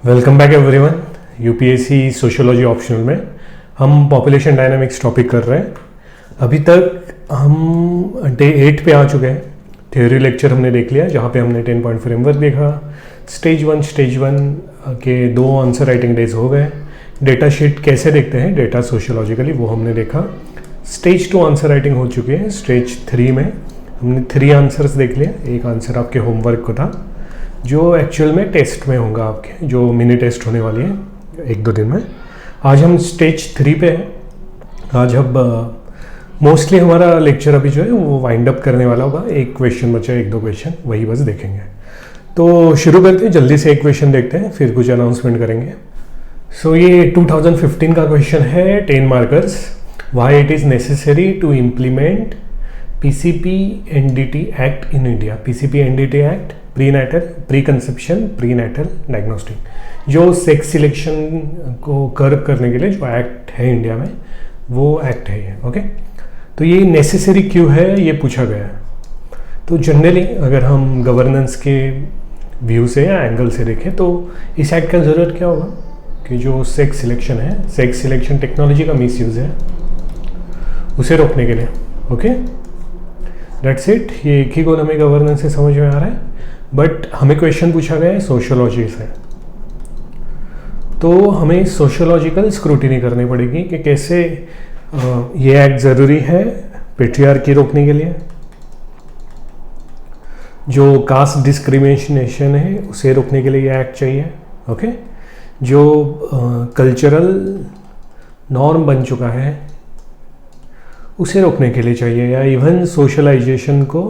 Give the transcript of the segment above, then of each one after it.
Welcome back everyone. UPSC sociology optional में हम population dynamics topic कर रहे हैं। अभी तक हम डे 8 पे आ चुके हैं। थ्योरी लेक्चर हमने देख लिया जहाँ पे हमने 10 पॉइंट फ्रेमवर्क देखा। स्टेज वन के 2 आंसर राइटिंग डेज हो गए। डेटा शीट कैसे देखते हैं डेटा सोशियोलॉजिकली वो हमने देखा। स्टेज 2 आंसर राइटिंग हो चुकी है। स्टेज 3 में हमने 3 आंसर्स देख लिया। एक आंसर आपके होमवर्क को था जो एक्चुअल में टेस्ट में होगा, आपके जो मिनी टेस्ट होने वाली है 1-2 दिन में। आज हम स्टेज 3 पे हैं। आज अब मोस्टली हमारा लेक्चर अभी जो है वो वाइंड अप करने वाला होगा। एक क्वेश्चन बचा, 1-2 क्वेश्चन वही बस देखेंगे। तो शुरू करते हैं, जल्दी से एक क्वेश्चन देखते हैं फिर कुछ अनाउंसमेंट करेंगे। सो ये 2015 का क्वेश्चन है, 10 markers. Why it is necessary to implement PCP-NDT act in India. PCP-NDT act pre conception prenatal diagnostic, जो सेक्स सिलेक्शन को कर्व करने के लिए जो एक्ट है इंडिया में, वो एक्ट है ये। ओके, तो ये नेसेसरी क्यों है ये पूछा गया है। तो जनरली अगर हम गवर्नेंस के व्यू से या एंगल से देखें तो इस एक्ट का ज़रूरत क्या होगा कि जो सेक्स सिलेक्शन है, सेक्स सिलेक्शन टेक्नोलॉजी का मिसयूज़ है, उसे रोकने के लिए। Okay, that's it. ये एक ही गोल हमें गवर्नेंस से समझ में आ रहा है, बट हमें क्वेश्चन पूछा गया है सोशियोलॉजी से, तो हमें सोशियोलॉजिकल स्क्रूटिनी करनी पड़ेगी कि कैसे ये एक्ट ज़रूरी है पेट्रियार्की रोकने के लिए, जो कास्ट डिस्क्रिमिनेशन है उसे रोकने के लिए ये एक्ट चाहिए। ओके, जो कल्चरल नॉर्म बन चुका है उसे रोकने के लिए चाहिए, या इवन सोशलाइजेशन को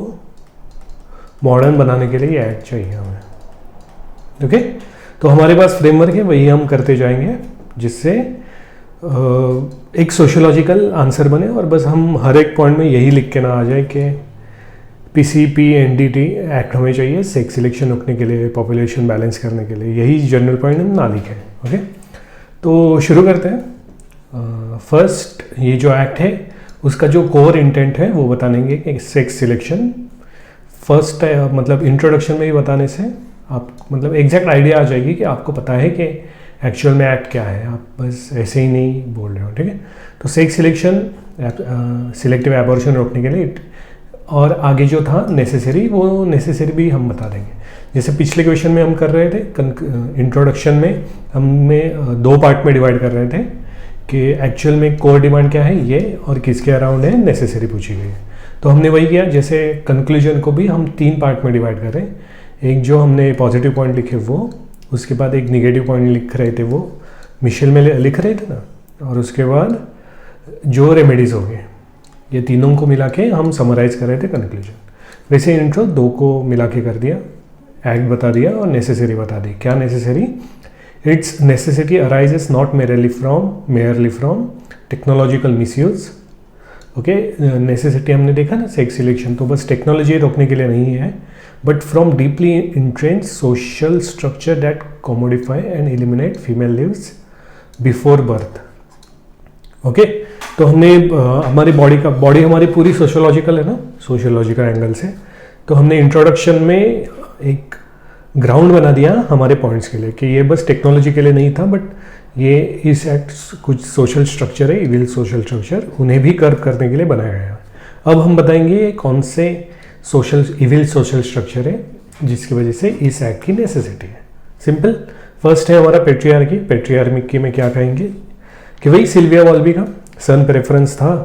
मॉडर्न बनाने के लिए ये एक्ट चाहिए हमें। ओके, तो हमारे पास फ्रेमवर्क है, वही हम करते जाएंगे जिससे एक सोशियोलॉजिकल आंसर बने, और बस हम हर एक पॉइंट में यही लिख के ना आ जाए कि PCP-NDT एक्ट हमें चाहिए सेक्स सिलेक्शन रोकने के लिए, पॉपुलेशन बैलेंस करने के लिए, यही जनरल पॉइंट हम ना लिखें। ओके, तो शुरू करते हैं। फर्स्ट, ये जो एक्ट है उसका जो कोर इंटेंट है वो बतानेंगे कि सेक्स सिलेक्शन फर्स्ट मतलब इंट्रोडक्शन में ही बताने से आप मतलब एग्जैक्ट आइडिया आ जाएगी कि आपको पता है कि एक्चुअल में एक्ट क्या है, आप बस ऐसे ही नहीं बोल रहे हो। ठीक है, तो सेक्स सिलेक्शन सिलेक्टिव एबॉर्शन रोकने के लिए, और आगे जो था नेसेसरी, वो नेसेसरी भी हम बता देंगे। जैसे पिछले क्वेश्चन में हम कर रहे थे, इंट्रोडक्शन में हमें 2 पार्ट में डिवाइड कर रहे थे कि एक्चुअल में कोर डिमांड क्या है ये, और किसके अराउंड है नेसेसरी पूछी गई है। तो हमने वही किया, जैसे कंक्लूजन को भी हम 3 पार्ट में डिवाइड कर रहे हैं। एक जो हमने पॉजिटिव पॉइंट लिखे वो, उसके बाद एक निगेटिव पॉइंट लिख रहे थे वो मिशेल में लिख रहे थे ना, और उसके बाद जो रेमेडीज़ हो गए, ये तीनों को मिला के हम समराइज कर रहे थे कंक्लूजन। वैसे इंट्रो 2 को मिला के कर दिया, एक्ट बता दिया और नेसेसरी बता दी। क्या necessary? It's necessity arises not merely from technological misuse. Okay, necessity हमने देखा ना, सेक्स सिलेक्शन तो बस टेक्नोलॉजी रोकने के लिए नहीं है, but from deeply entrenched social structure that commodify and eliminate female lives before birth. Okay, तो हमने हमारी बॉडी हमारी पूरी सोशियोलॉजिकल है ना, सोशियोलॉजिकल एंगल से, तो हमने इंट्रोडक्शन में एक ग्राउंड बना दिया हमारे पॉइंट्स के लिए कि ये बस टेक्नोलॉजी के लिए नहीं था, बट ये इस एक्ट कुछ सोशल स्ट्रक्चर है, इविल सोशल स्ट्रक्चर, उन्हें भी कर्व करने के लिए बनाया गया है। अब हम बताएंगे कौन से इविल सोशल स्ट्रक्चर है जिसकी वजह से इस एक्ट की नेसेसिटी है। सिंपल, फर्स्ट है हमारा पेट्रियार्की। पेट्रियार्की में क्या कहेंगे कि वही सिल्विया वॉल्बी का सन प्रेफरेंस था,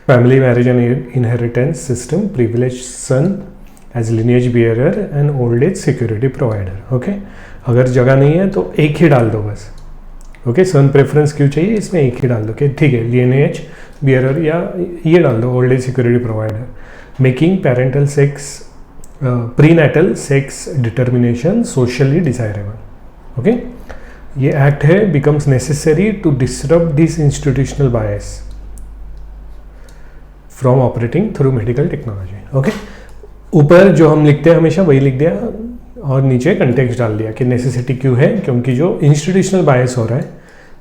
family marriage and inheritance system, privilege son as lineage bearer and old age security provider. Okay, अगर जगह नहीं है तो एक ही डाल दो बस। ओके, सन प्रेफरेंस क्यों चाहिए, इसमें एक ही डाल दो कि ठीक है लिनिएज बियरर, या ये डाल दो old age security provider. Making parental sex prenatal sex determination socially desirable. Okay, ये एक्ट है becomes necessary to disrupt this institutional bias from operating through medical technology. Okay, ऊपर जो हम लिखते हैं हमेशा वही लिख दिया, और नीचे कंटेक्स्ट डाल दिया कि नेसेसिटी क्यों है, क्योंकि जो इंस्टीट्यूशनल बायस हो रहा है,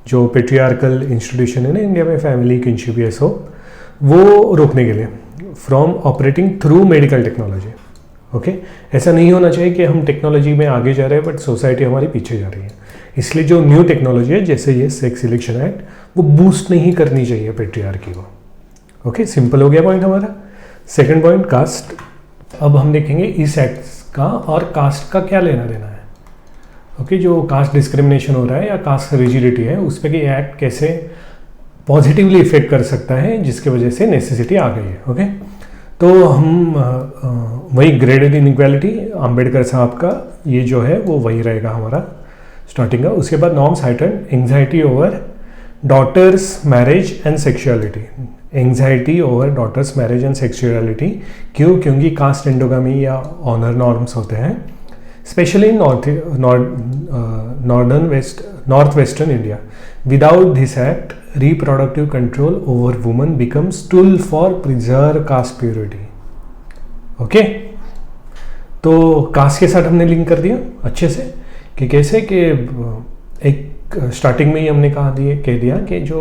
जो पेट्रियार्कल इंस्टीट्यूशन है ना इंडिया में, फैमिली किनशिप ये सो, वो रोकने के लिए from operating through medical technology. Okay, ऐसा नहीं होना चाहिए कि हम टेक्नोलॉजी में आगे जा रहे हैं बट सोसाइटी हमारी पीछे जा रही है। इसलिए जो न्यू टेक्नोलॉजी है जैसे ये सेक्स सिलेक्शन एक्ट, वो बूस्ट नहीं करनी चाहिए पेट्रियार्की को। ओके, सिंपल हो गया पॉइंट हमारा। Second point, caste. अब हम देखेंगे इस एक्ट का और कास्ट का क्या लेना देना है। ओके, जो कास्ट डिस्क्रिमिनेशन हो रहा है या कास्ट रिजिडिटी है, उस पर ये एक्ट कैसे पॉजिटिवली इफेक्ट कर सकता है, जिसके वजह से नेसेसिटी आ गई है। ओके, तो हम वही ग्रेडेड इनइक्वालिटी, अम्बेडकर साहब का ये जो है वो वही रहेगा हमारा स्टार्टिंग का। उसके बाद norms heightened anxiety over daughters marriage and sexuality. Anxiety over daughters marriage and sexuality क्यों? क्योंकि कास्ट एंडोगामी या ऑनर नॉर्म्स होते हैं, especially in north western India. Without this act reproductive control over women becomes tool for preserve caste purity. Okay, तो cast के साथ हमने link कर दिया अच्छे से कि कैसे कि एक स्टार्टिंग में ही हमने कह दिया कि जो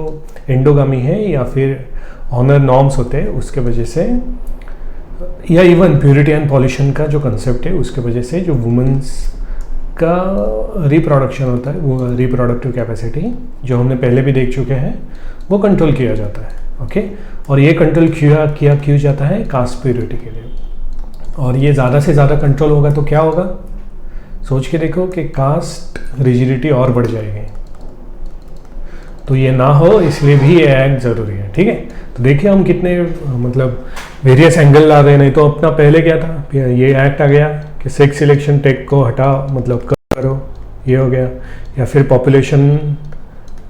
एंडोगामी है या फिर ऑनर नॉर्म्स होते हैं उसके वजह से, या इवन प्योरिटी एंड पॉल्यूशन का जो कंसेप्ट है उसके वजह से जो वुमेन्स का रिप्रोडक्शन होता है, वो रिप्रोडक्टिव कैपेसिटी जो हमने पहले भी देख चुके हैं, वो कंट्रोल किया जाता है। ओके, और ये कंट्रोल क्यों जाता है? कास्ट प्योरिटी के लिए। और ये ज़्यादा से ज़्यादा कंट्रोल होगा तो क्या होगा? सोच के देखो कि कास्ट रिजिडिटी और बढ़ जाएगी, तो ये ना हो इसलिए भी ये एक्ट ज़रूरी है। ठीक है, तो देखिए हम कितने मतलब वेरियस एंगल ला रहे हैं। नहीं तो अपना पहले क्या था, ये एक्ट आ गया कि सेक्स सिलेक्शन टेक को हटा, मतलब करो, ये हो गया, या फिर पॉपुलेशन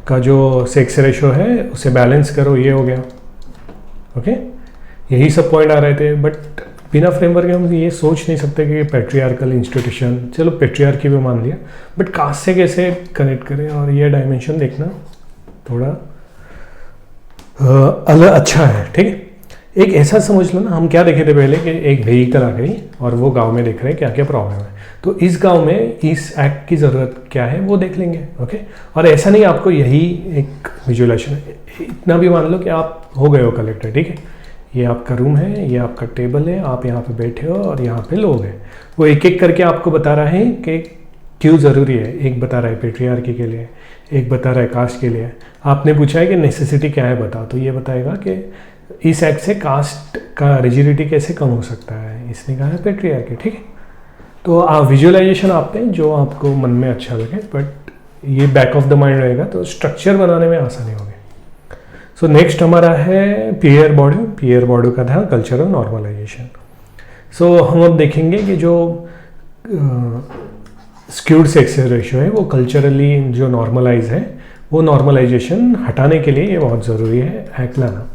का जो सेक्स रेशो है उसे बैलेंस करो, ये हो गया। ओके, यही सब पॉइंट आ रहे थे, बट बिना फ्रेमवर्क के हम ये सोच नहीं सकते कि पेट्रियार्कल इंस्टीट्यूशन, चलो पेट्रियार्की भी मान लिया, बट कास्ट से कैसे कनेक्ट करें, और ये डायमेंशन देखना थोड़ा अलग अच्छा है। ठीक है, एक ऐसा समझ लो ना, हम क्या देखे थे पहले कि एक व्हीकल आ गई और वो गांव में देख रहे हैं क्या क्या प्रॉब्लम है, तो इस गांव में इस एक्ट की ज़रूरत क्या है वो देख लेंगे। ओके, और ऐसा नहीं आपको यही एक विजुअलाइजेशन, इतना भी मान लो कि आप हो गए हो कलेक्टर। ठीक है, ये आपका रूम है, ये आपका टेबल है, आप यहाँ पे बैठे हो और यहाँ पे लोग हैं, वो एक एक करके आपको बता रहा है कि क्यों ज़रूरी है। एक बता रहा है पेट्रियार्की के लिए, एक बता रहा है कास्ट के लिए। आपने पूछा है कि नेसेसिटी क्या है बता, तो ये बताएगा कि इस एक्ट से कास्ट का रिजिडिटी कैसे कम हो सकता है, इसने कहा है पेट्रियार्की। ठीक है, तो आप विजुअलाइजेशन आप पे जो आपको मन में अच्छा लगे, बट ये बैक ऑफ द माइंड रहेगा तो स्ट्रक्चर बनाने में आसानी होगी। सो नेक्स्ट हमारा है पियर बॉर्डू। पियर बॉर्डू का था कल्चरल नॉर्मलाइजेशन। सो हम अब देखेंगे कि जो स्क्यूड सेक्स रेशियो है वो कल्चरली जो नॉर्मलाइज है, वो नॉर्मलाइजेशन हटाने के लिए ये बहुत ज़रूरी है एक्ट लाना।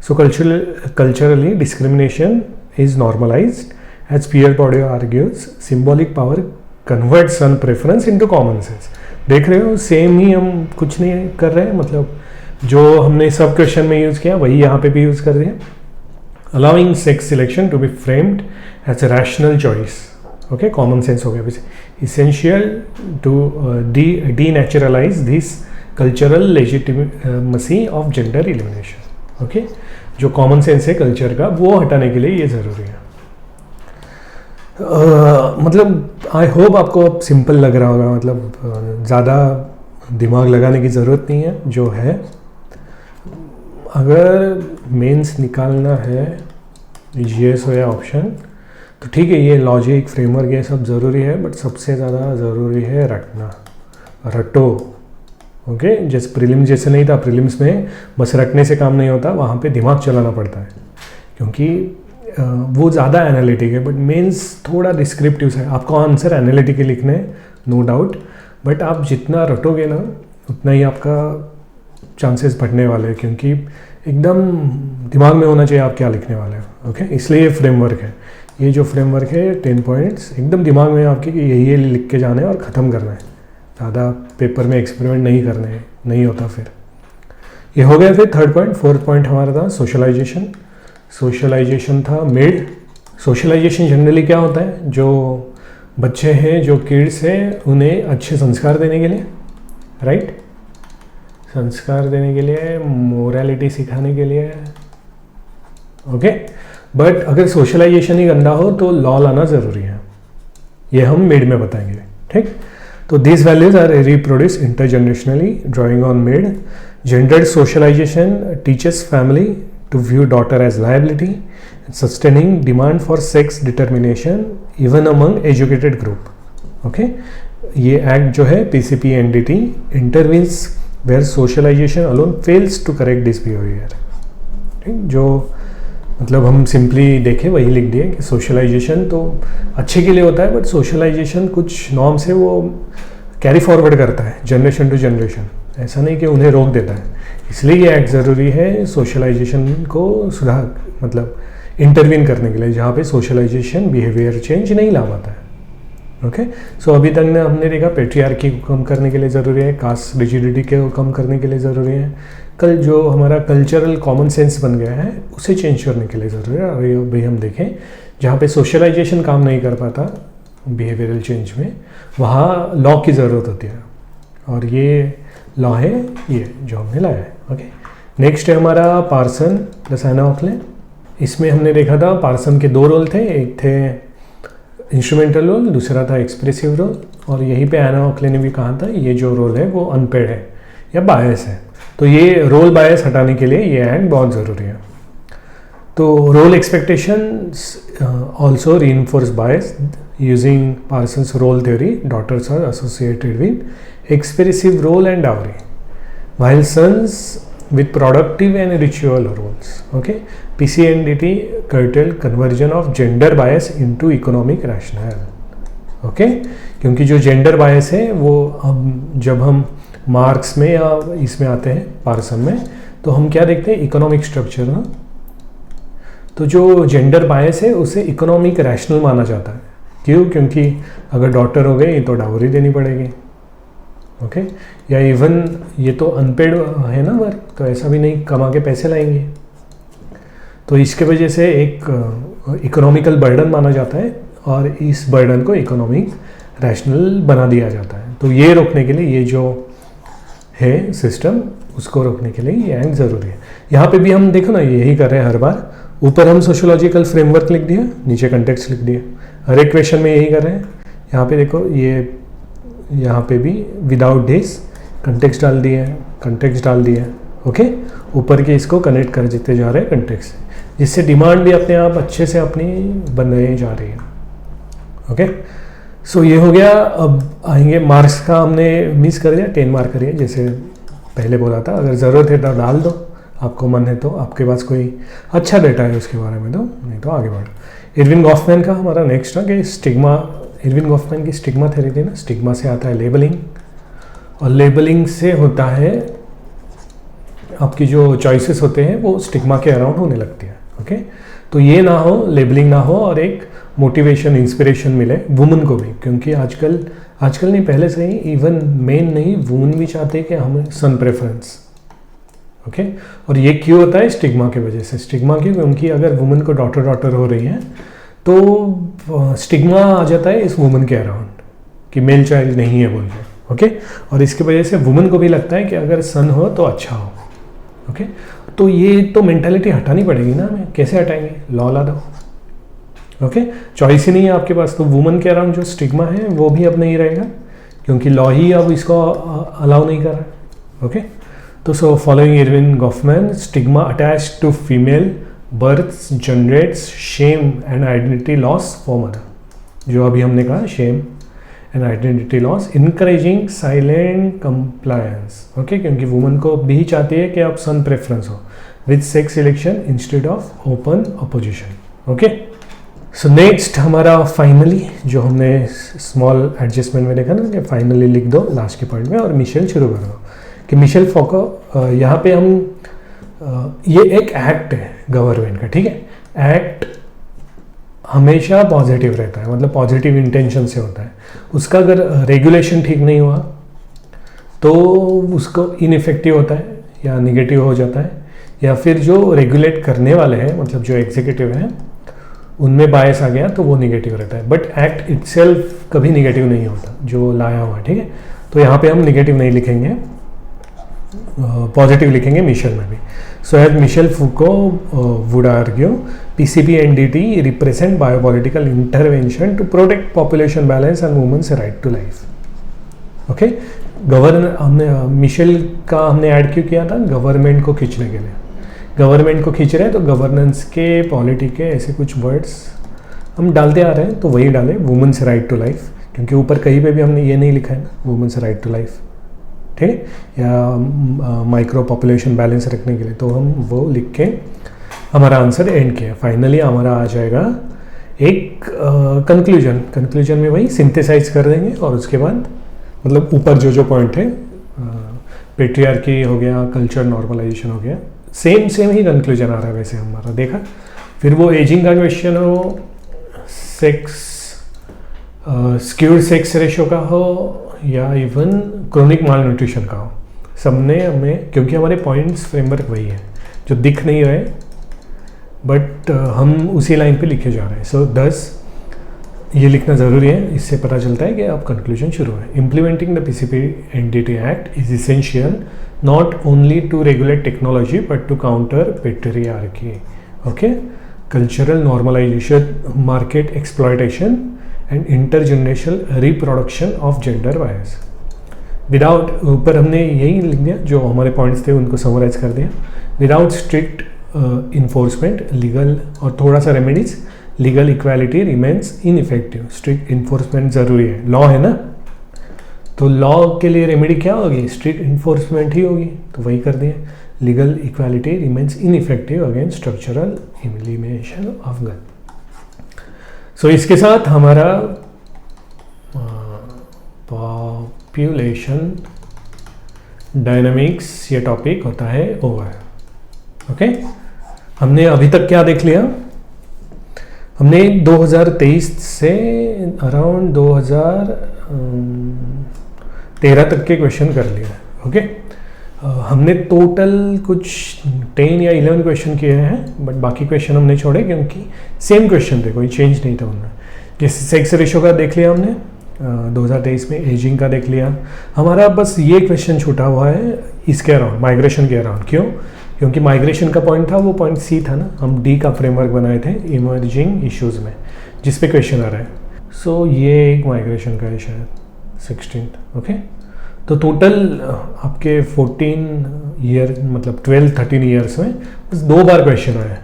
So culturally discrimination is normalized, as Pierre Bourdieu argues. Symbolic power converts one preference into common sense. देख रहे हो, सेम ही हम कुछ नहीं कर रहे हैं, मतलब जो हमने सब क्वेश्चन में यूज़ किया वही यहाँ पे भी यूज़ कर रहे हैं। Allowing sex selection to be framed as a rational choice. Okay, common sense हो गया वैसे। Essential to denaturalize this cultural legitimacy of gender elimination. Okay, जो कॉमन सेंस है कल्चर का वो हटाने के लिए ये ज़रूरी है। मतलब आई होप आपको अब सिंपल लग रहा होगा, मतलब ज़्यादा दिमाग लगाने की ज़रूरत नहीं है। जो है, अगर मेंस निकालना है जीएस हो या ऑप्शन, तो ठीक है, ये लॉजिक फ्रेमवर्क ये सब ज़रूरी है, बट सबसे ज़्यादा ज़रूरी है रटना, रटो। ओके, जैसे प्रीलिम्स जैसे नहीं था, प्रीलिम्स में बस रटने से काम नहीं होता, वहाँ पे दिमाग चलाना पड़ता है, क्योंकि वो ज़्यादा एनालिटिक है, बट मेंस थोड़ा डिस्क्रिप्टिव है। आपको आंसर एनालिटिकली लिखने हैं, नो डाउट, बट आप जितना रटोगे ना उतना ही आपका चांसेस बढ़ने वाले हैं, क्योंकि एकदम दिमाग में होना चाहिए आप क्या लिखने वाले हैं। ओके, इसलिए ये फ्रेमवर्क है। ये जो फ्रेमवर्क है 10 पॉइंट्स एकदम दिमाग में आपके कि यही लिख के जाना है और ख़त्म करना है, ज़्यादा पेपर में एक्सपेरिमेंट नहीं करने हैं, नहीं होता फिर। ये हो गया। फिर थर्ड पॉइंट। फोर्थ पॉइंट हमारा था सोशलाइजेशन। सोशलाइजेशन था मेड। सोशलाइजेशन जनरली क्या होता है, जो बच्चे हैं, जो किड्स हैं, उन्हें अच्छे संस्कार देने के लिए, राइट, संस्कार देने के लिए, मोरालिटी सिखाने के लिए। ओके, बट अगर सोशलाइजेशन ही गंदा हो तो लॉ लाना ज़रूरी है, ये हम मेड में बताएंगे। ठीक, तो these values are reproduced intergenerationally, drawing on maid. Gendered socialization teaches family to view daughter as liability, sustaining demand for sex determination even among educated group. Okay, ये एक्ट जो है PCPNDT intervenes where socialization alone fails to correct this behavior. ठीक, जो मतलब हम simply देखें वही लिख दिए कि सोशलाइजेशन तो अच्छे के लिए होता है, बट सोशलाइजेशन कुछ नॉर्म से वो कैरी फॉरवर्ड करता है जनरेशन टू जनरेशन, ऐसा नहीं कि उन्हें रोक देता है। इसलिए ये एक्ट ज़रूरी है सोशलाइजेशन को सुधार मतलब इंटरवीन करने के लिए, जहाँ पे सोशलाइजेशन बिहेवियर चेंज नहीं ला पाता है। ओके, सो अभी तक ने हमने देखा पेट्रियार्की को कम करने के लिए ज़रूरी है, कास्ट रिजिडिटी को कम करने के लिए ज़रूरी है, कल जो हमारा कल्चरल कॉमन सेंस बन गया है उसे चेंज करने के लिए ज़रूरी है। और अभी हम देखें जहाँ पे सोशलाइजेशन काम नहीं कर पाता बिहेवियरल चेंज में, वहाँ लॉ की ज़रूरत होती है, और ये लॉ है ये जो हमने लाया है। ओके, नेक्स्ट है हमारा पार्सन प्लस एना ऑक्ले। इसमें हमने देखा था पार्सन के दो रोल थे, एक थे इंस्ट्रूमेंटल रोल, दूसरा था एक्सप्रेसिव रोल, और यहीं पे एना ऑक्ले ने भी कहा था ये जो रोल है वो अनपेड है या बायस है। तो ये रोल बायस हटाने के लिए ये एक्ट बहुत ज़रूरी है। तो role expectations also reinforce bias using Parsons role theory, daughters are associated with expressive role and dowry, while sons with productive and ritual roles. Okay, PCNDT curtail conversion of gender bias into economic rationale. Okay, क्योंकि जो gender bias है वो जब हम marks में या इसमें आते हैं पार्सन में, तो हम क्या देखते हैं इकोनॉमिक स्ट्रक्चर ना, तो जो जेंडर बायस है उसे इकोनॉमिक रैशनल माना जाता है। क्यों? क्योंकि अगर डॉटर हो गई तो डाउरी देनी पड़ेगी। ओके, या इवन ये तो अनपेड है ना वर्क, तो ऐसा भी नहीं कमा के पैसे लाएंगे, तो इसके वजह से एक इकोनॉमिकल बर्डन माना जाता है, और इस बर्डन को इकोनॉमिक रैशनल बना दिया जाता है। तो ये रोकने के लिए ये जो है सिस्टम, उसको रोकने के लिए ये एक्ट ज़रूरी है। यहाँ पे भी हम देखो ना यही कर रहे हैं हर बार, ऊपर हम सोशियोलॉजिकल फ्रेमवर्क लिख दिया, नीचे कंटेक्स्ट लिख दिया, हर एक क्वेश्चन में यही कर रहे हैं। यहाँ पे देखो ये यहाँ पे भी विदाउट दिस कंटेक्स्ट डाल दिए हैं, कंटेक्स्ट डाल दिए हैं। ओके, ऊपर के इसको कनेक्ट कर देते जा रहे हैं कंटेक्स्ट से, जिससे डिमांड भी अपने आप अच्छे से अपनी बनने जा रही है। ओके, सो ये हो गया। अब आएंगे मार्क्स का, हमने मिस कर दिया 10 मार्क करिए, जैसे पहले बोला था, अगर ज़रूरत है तो डाल दो, आपको मन है तो, आपके पास कोई अच्छा डेटा है उसके बारे में तो, नहीं तो आगे बढ़ो। इरविन गॉफमैन का हमारा नेक्स्ट है कि स्टिग्मा, इरविन गॉफमैन की स्टिग्मा थ्योरी थी ना, स्टिग्मा से आता है लेबलिंग, और लेबलिंग से होता है आपकी जो चॉइसेस होते हैं वो स्टिग्मा के अराउंड होने लगती है। ओके, तो ये ना हो, लेबलिंग ना हो, और एक मोटिवेशन इंस्पिरेशन मिले वुमन को भी, क्योंकि आजकल नहीं पहले से ही इवन मेन नहीं वुमन भी चाहते हैं कि हमें सन प्रेफरेंस। ओके, और ये क्यों होता है? स्टिग्मा की वजह से। स्टिग्मा क्यों? क्योंकि अगर वुमन को डॉटर हो रही है तो स्टिग्मा आ जाता है इस वुमन के अराउंड कि मेल चाइल्ड नहीं है बोल के। ओके, और इसकी वजह से वुमन को भी लगता है कि अगर सन हो तो अच्छा हो। ओके, तो ये तो मेंटालिटी हटानी पड़ेगी ना हमें, कैसे हटाएंगे? लॉ ला दो। ओके, चॉइस ही नहीं है आपके पास, तो वुमन के अराउंड जो स्टिग्मा है वो भी अब नहीं रहेगा, क्योंकि लॉ ही अब इसको अलाउ नहीं कर रहा है। ओके, तो so following Erving Goffman, stigma attached to female births generates shame and identity loss for mother, जो अभी हमने कहा shame and identity loss, encouraging silent compliance. Okay, क्योंकि वुमन को भी चाहती है कि अब सन प्रेफरेंस हो with sex selection instead of open opposition. Okay, so next हमारा फाइनली, जो हमने स्मॉल एडजस्टमेंट में देखा ना कि फाइनली लिख दो लास्ट के पॉइंट में, और मिशेल शुरू कर दो कि मिशेल फोको, यहाँ पे हम ये एक एक्ट है गवर्नमेंट का, ठीक है। एक्ट हमेशा पॉजिटिव रहता है, मतलब पॉजिटिव इंटेंशन से होता है। उसका अगर रेगुलेशन ठीक नहीं हुआ तो उसको इनइफेक्टिव होता है या निगेटिव हो जाता है, या फिर जो रेगुलेट करने वाले हैं मतलब जो एग्जीक्यूटिव हैं उनमें बायस आ गया तो वो निगेटिव रहता है। बट एक्ट इटसेल्फ कभी निगेटिव नहीं होता जो लाया हुआ है, ठीक है। तो यहाँ पे हम निगेटिव नहीं लिखेंगे, पॉजिटिव लिखेंगे मिशेल में भी। So as Michel Foucault would argue, PCPNDT represent biopolitical intervention to protect population balance and women's right to life. Okay. हमने मिशेल का हमने ऐड क्यों किया था? गवर्नमेंट को खींचने के लिए। गवर्नमेंट को खींच रहे हैं तो गवर्नेंस के, पॉलिटी के ऐसे कुछ वर्ड्स हम डालते आ रहे हैं, तो वही डालें वुमेन्स राइट टू लाइफ, क्योंकि ऊपर कहीं पे भी हमने ये नहीं लिखा है ना वुमेन्स राइट टू लाइफ, ठीक है, या माइक्रो पॉपुलेशन बैलेंस रखने के लिए, तो हम वो लिख के हमारा आंसर एंड किया। फाइनली हमारा आ जाएगा एक कंक्लूजन में वही सिंथेसाइज कर देंगे, और उसके बाद मतलब ऊपर जो पॉइंट है, पेट्रियार्की हो गया, कल्चर नॉर्मलाइजेशन हो गया, सेम ही कंक्लूजन आ रहा है वैसे हमारा, देखा। फिर वो एजिंग का क्वेश्चन हो, सेक्स स्क्यूड सेक्स रेशो का हो, या इवन क्रोनिक माल न्यूट्रिशन का हो, सबने हमें, क्योंकि हमारे पॉइंट्स फ्रेमवर्क वही है जो दिख नहीं रहे, बट हम उसी लाइन पे लिखे जा रहे हैं। सो 10 ये लिखना ज़रूरी है, इससे पता चलता है कि अब कंक्लूजन शुरू है। Implementing the PCP NDT act is essential not only to regulate technology but to counter patriarchy, okay, cultural normalisation, market exploitation and intergenerational reproduction of gender bias. Without, ऊपर हमने यही लिख दिया जो हमारे पॉइंट्स थे उनको समराइज कर दिया। विदाउट स्ट्रिक्ट इन्फोर्समेंट, लीगल और थोड़ा सा remedies, legal equality remains ineffective. Strict enforcement ज़रूरी है, लॉ है ना, तो लॉ के लिए रेमेडी क्या होगी? स्ट्रिक्ट इन्फोर्समेंट ही होगी, तो वही कर दिए। Legal equality remains ineffective against structural elimination of gun. So इसके साथ हमारा पॉपुलेशन डायनामिक्स ये टॉपिक होता है ओवर, ओके। हमने अभी तक क्या देख लिया? हमने 2023 से अराउंड 2013 तक के क्वेश्चन कर लिया, ओके। हमने टोटल कुछ 10 या 11 क्वेश्चन किए हैं, बट बाकी क्वेश्चन हमने छोड़े क्योंकि सेम क्वेश्चन थे, कोई चेंज नहीं था उनमें। जैसे सेक्स रेशो का देख लिया हमने 2023 में, एजिंग का देख लिया। हमारा बस ये क्वेश्चन छूटा हुआ है इसके अराउंड, माइग्रेशन के अराउंड। क्यों? क्योंकि माइग्रेशन का पॉइंट था, वो पॉइंट सी था ना, हम डी का फ्रेमवर्क बनाए थे इमर्जिंग इश्यूज़ में, जिस पे क्वेश्चन आ रहा है। सो ये एक माइग्रेशन का है शायद 16th, ओके। तो टोटल आपके 14 ईयर मतलब 12-13 ईयर्स में बस 2 बार क्वेश्चन आया है,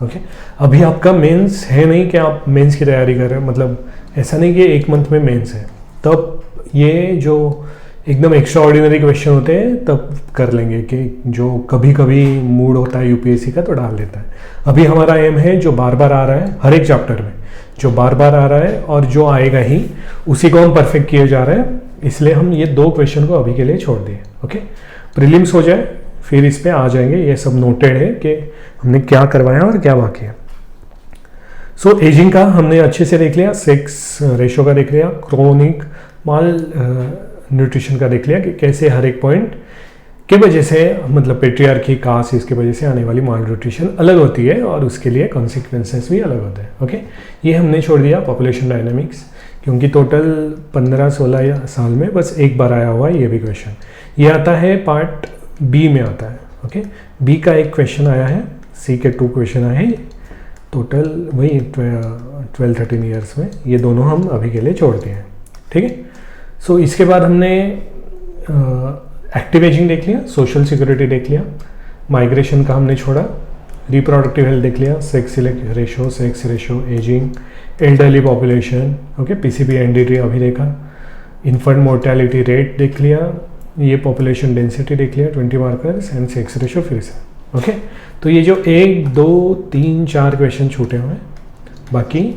ओके। अभी आपका मेंस है नहीं कि आप मेंस की तैयारी कर रहे हो, मतलब ऐसा नहीं कि 1 मंथ में मेंस है, तब ये जो एकदम एक्स्ट्रा ऑर्डिनरी क्वेश्चन होते हैं तब कर लेंगे, कि जो कभी कभी मूड होता है यूपीएससी का तो डाल देता है। अभी हमारा एम है जो बार बार आ रहा है हर एक चैप्टर में, जो बार बार आ रहा है और जो आएगा ही उसी को हम परफेक्ट किए जा रहे हैं, इसलिए हम ये 2 क्वेश्चन को अभी के लिए छोड़ दिए, ओके। प्रीलिम्स हो जाए फिर इस पे आ जाएंगे, ये सब नोटेड है कि हमने क्या करवाया और क्या बाकी है। सो एजिंग का हमने अच्छे से देख लिया, सेक्स रेशो का देख लिया, क्रोनिक माल न्यूट्रिशन का देख लिया कि कैसे हर एक पॉइंट के वजह से, मतलब पेट्रियार्की, कास्ट, इसके वजह से आने वाली माल न्यूट्रिशन अलग होती है और उसके लिए कॉन्सिक्वेंसेस भी अलग होते हैं, ओके। ये हमने छोड़ दिया पॉपुलेशन डायनामिक्स, क्योंकि टोटल 15-16 साल में बस एक बार आया हुआ है ये भी क्वेश्चन। ये आता है पार्ट बी में आता है, ओके। बी का एक क्वेश्चन आया है, सी के 2 क्वेश्चन आए हैं, टोटल वही 12-13 ईयर्स में। ये दोनों हम अभी के लिए छोड़ दिए हैं, ठीक है। सो इसके बाद हमने एक्टिव एजिंग देख लिया, सोशल सिक्योरिटी देख लिया, माइग्रेशन का हमने छोड़ा, रिप्रोडक्टिव हेल्थ देख लिया, sex ratio, ageing, elderly population, okay, PCP NDT अभी देखा, इन्फेंट मोर्टेलिटी रेट देख लिया, ये पॉपुलेशन डेंसिटी देख लिया, 20 मार्कर्स एंड सेक्स रेशो फिर से, ओके। तो ये जो 1, 2, 3, 4 क्वेश्चन छूटे हुए हैं, बाकी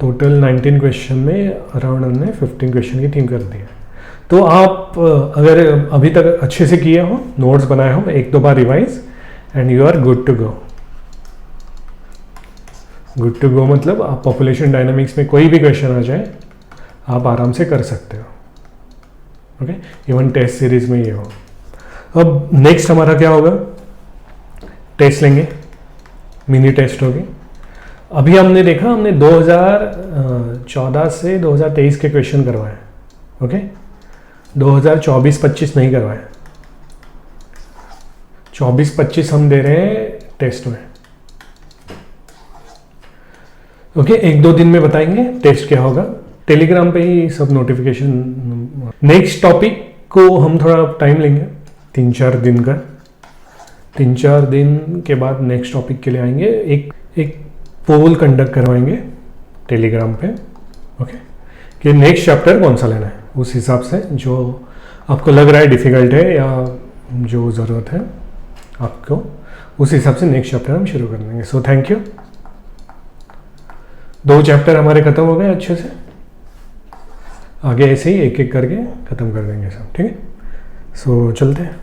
टोटल 19 क्वेश्चन में अराउंड हमने 15 क्वेश्चन की टीम कर दी है। तो आप अगर अभी तक अच्छे से किए हो, नोट्स बनाए हो, 1-2 बार revise and you are good to go. Good to go मतलब आप पॉपुलेशन डायनामिक्स में कोई भी क्वेश्चन आ जाए आप आराम से कर सकते हो, ओके। इवन टेस्ट सीरीज में ये हो। अब नेक्स्ट हमारा क्या होगा? टेस्ट लेंगे, मिनी टेस्ट होगी। अभी हमने देखा, हमने 2014 से 2023 के क्वेश्चन करवाए, ओके। 2024-25 नहीं करवाए, 24-25 हम दे रहे हैं टेस्ट में, ओके। 1-2 दिन में बताएंगे टेस्ट क्या होगा, टेलीग्राम पे ही सब नोटिफिकेशन नेक्स्ट टॉपिक को हम थोड़ा टाइम लेंगे, 3-4 दिन का। 3-4 दिन के बाद नेक्स्ट टॉपिक के लिए आएंगे। एक पोल कंडक्ट करवाएंगे टेलीग्राम पे, ओके, कि नेक्स्ट चैप्टर कौन सा लेना है। उस हिसाब से जो आपको लग रहा है डिफ़िकल्ट है या जो ज़रूरत है आपको, उस हिसाब से नेक्स्ट चैप्टर हम शुरू कर देंगे। So thank you. 2 चैप्टर हमारे ख़त्म हो गए अच्छे से, आगे ऐसे ही एक एक करके ख़त्म कर देंगे सब, ठीक है। सो चलते हैं।